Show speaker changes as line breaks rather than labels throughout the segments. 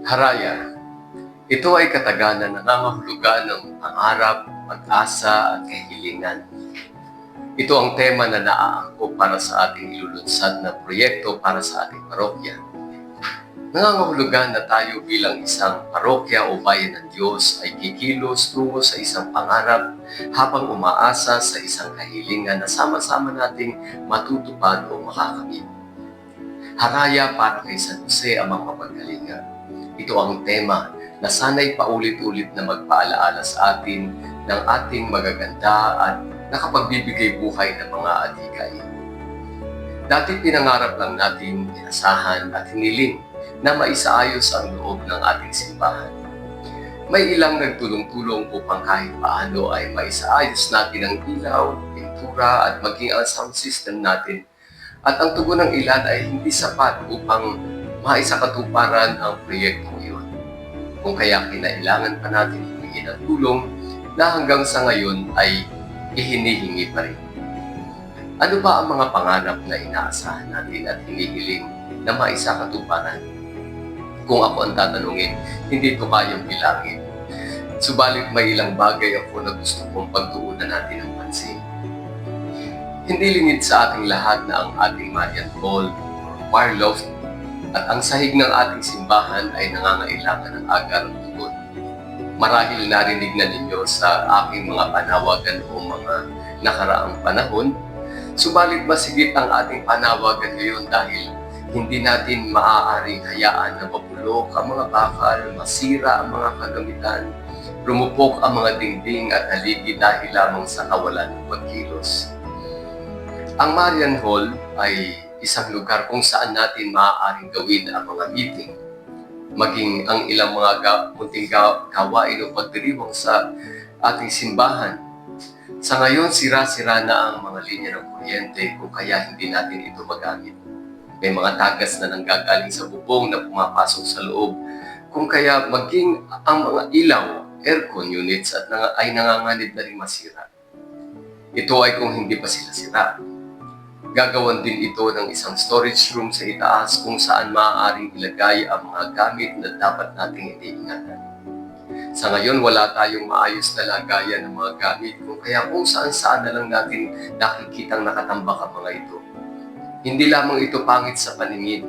Haraya. Ito ay katagalan na nangangahulugan ng pangarap, pag-asa at kahilingan. Ito ang tema na naaangkop para sa ating ilulunsad na proyekto para sa ating parokya. Nangangahulugan na tayo bilang isang parokya o bayan ng Diyos ay kikilos tungo sa isang pangarap habang umaasa sa isang kahilingan na sama-sama nating matutupad o makakamit. Haraya para kay San Jose Amang Mapagkalinga. Ito ang tema na sana'y paulit-ulit na magpaalaala sa atin ng ating magaganda at nakapagbibigay buhay ng mga adhikay. Dati pinangarap lang natin, inasahan at hiniling na maisaayos ang loob ng ating simbahan. May ilang nagtulong-tulong upang kahit paano ay maisaayos natin ang ilaw, pintura at maging ang sound system natin. At ang tugon ng ilan ay hindi sapat upang maisakatuparan ang proyektong iyon. Kung kaya kinailangan pa natin humingi ng tulong na hanggang sa ngayon ay ihinihingi pa rin. Ano ba ang mga pangarap na inaasahan natin at hinihiling na maisakatuparan? Kung ako ang tatanungin, hindi ito kayang bilangin. Subalit may ilang bagay ako na gusto kong pagtuunan natin ng pansin. Hindi lingid sa ating lahat na ang ating Marian Hall, choir loft, at ang sahig ng ating simbahan ay nangangailangan ng agarang tugon. Marahil narinig na ninyo sa aking mga panawagan o mga nakaraang panahon, subalit masigit ang ating panawagan ngayon dahil hindi natin maaaring hayaan na mabulok ang mga bakal, masira ang mga kagamitan, lumupok ang mga dingding at haligi dahil lamang sa kawalan ng pagkilos. Ang Marian Hall ay isang lugar kung saan natin maaaring gawin ang mga meeting, maging ang ilang mga munting gawain o pagdiriwang sa ating simbahan. Sa ngayon, sira-sira na ang mga linya ng kuryente kung kaya hindi natin ito magamit. May mga tagas na nanggagaling sa bubong na pumapasok sa loob, kung kaya maging ang mga ilaw, aircon units ay nanganganib na rin masira. Ito ay kung hindi pa sila sira. Gagawan din ito ng isang storage room sa itaas kung saan maaaring ilagay ang mga gamit na dapat nating iniingatan. Sa ngayon, wala tayong maayos na lagayan ng mga gamit kung kaya kung saan-saan na lang natin nakikitang nakatambak ang mga ito. Hindi lamang ito pangit sa paningin,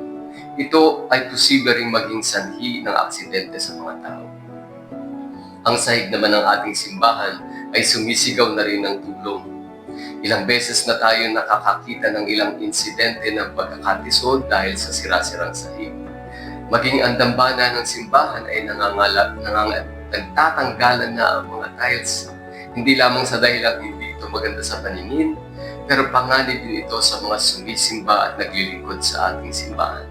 ito ay posible ring maging sanhi ng aksidente sa mga tao. Ang sahig naman ng ating simbahan ay sumisigaw na rin ng tulong. Ilang beses na tayo nakakakita ng ilang insidente ng pagkakatisod dahil sa sira-sirang sahig. Maging ang dambana ng simbahan ay nagtatanggalan na ang mga tiles, hindi lamang sa dahilan hindi ito maganda sa paningin, pero panganib din ito sa mga sumisimba at naglilingkod sa ating simbahan.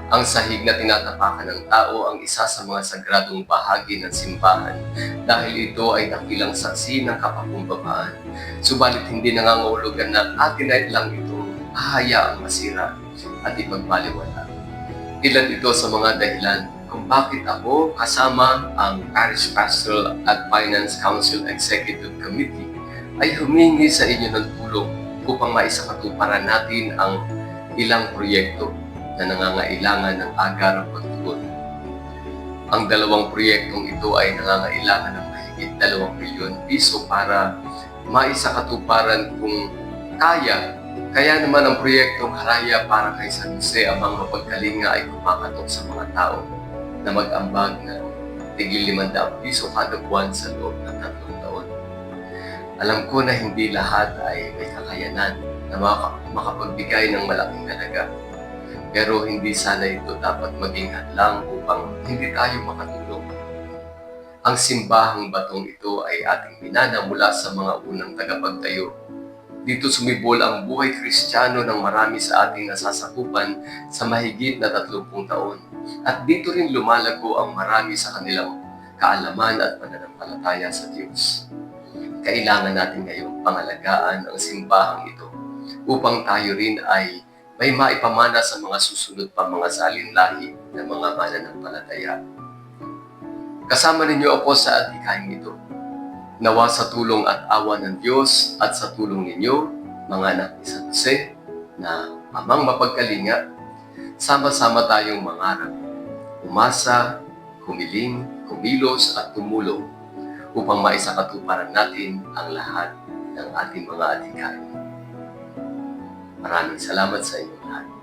Ang sahig na tinatapakan ng tao ang isa sa mga sagradong bahagi ng simbahan dahil ito ay dakilang saksi ng kapakumbabaan. Subalit hindi nangangahulugan na atin ay lang ito hahayaang masira at ipagpaliwala. Ilan ito sa mga dahilan kung bakit ako kasama ang Parish Pastoral at Finance Council Executive Committee ay humingi sa inyo ng tulong upang maisakatuparan natin ang ilang proyekto na nangangailangan ng agarang pagtugon. Ang dalawang proyektong ito ay nangangailangan ng mahigit 2 milyon piso para maisakatuparan kung kaya. Kaya naman ang proyektong Haraya para kay San Jose Amang Mapagkalinga ay kumakatok sa mga tao na mag-ambag ng tigil 500 piso kada buwan sa loob ng 3 taon. Alam ko na hindi lahat ay may kakayanan na makapagbigay ng malaking halaga. Pero hindi sana ito dapat maging hadlang upang hindi tayo makatulong. Ang simbahang batong ito ay ating minana mula sa mga unang tagapagtayo. Dito sumibol ang buhay Kristiyano ng marami sa ating nasasakupan sa mahigit na 30 taon. At dito rin lumalago ang marami sa kanilang kaalaman at pananampalataya sa Diyos. Kailangan natin ngayong pangalagaan ang simbahang ito upang tayo rin ay may maipamana sa mga susunod pa mga salinlahi ng mga mananampalataya. Kasama ninyo ako sa adhikain ito. Nawa sa tulong at awa ng Diyos at sa tulong ninyo, mga anak ni San Jose, na Amang Mapagkalinga, sama-sama tayong mangarap umasa, humiling, kumilos at tumulong upang maisakatuparan natin ang lahat ng ating mga adhikain. Maraming salamat sa inyo lahat.